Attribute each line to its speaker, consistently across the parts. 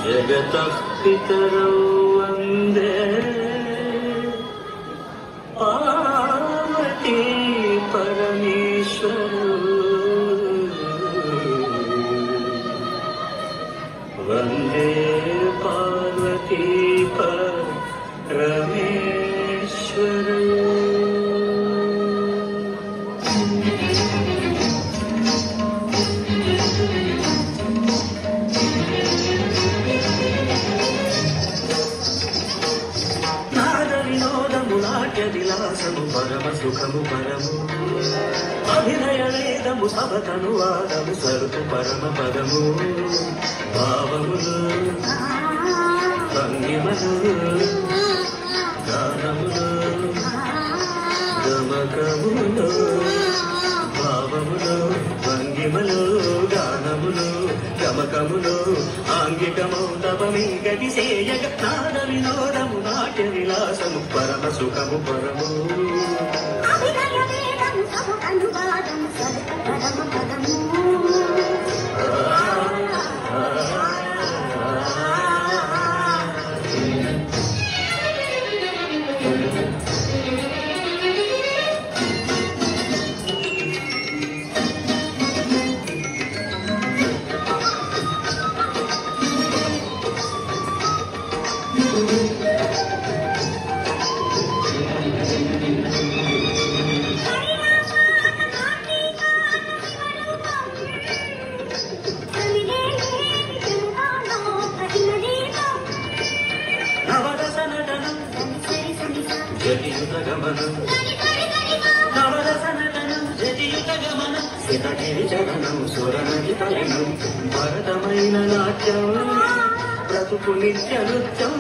Speaker 1: जगतः पितरौ वन्दे पार्वती परमेश्वरौ वन्दे पार्वती परमेश्वरौ। విలాసము పరమ సుఖము పరము అభినయ వేదము సభతను వాదము సరుకు పరమ పదము భావములు భంగిమలు గానములు గమకములు భావములు భంగిమలు గానములు గమకములు ఆంగికమౌతమీ గతి సేయగ నాద వినోదము నాట్య విలాసము పరమ సుఖము పరము అభినయ వేదము సభతను వాదము సరుకు పరమ పదము భరతమైన నాట్యం బ్రతుకు నిత్య నృత్యం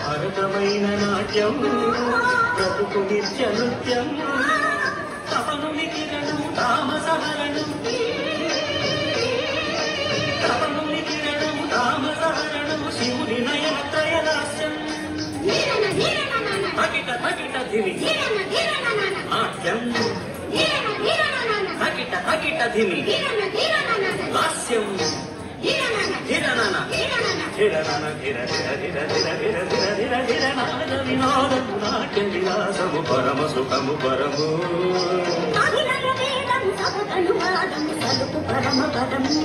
Speaker 1: భరతమైన నాట్యం బ్రతుకు నిత్య నృత్యం తపనుని కిరణం తామసహరణం తపనుని కిరణం తామసహరణం శివుని నయన త్రయలాస్యం తకిట తకిట ధిమి నాట్యం తకిట తకిట ధిమి లాస్యం ధిరనన ధిరనన ధిర ధిర ధిర ధిర ధిర ధిర ధిర ధిర నాద వినోదము నాట్య విలాసము పరమ సుఖము పరము అభినయ వేదము సభతను వాదము సలుపు పరమ పదము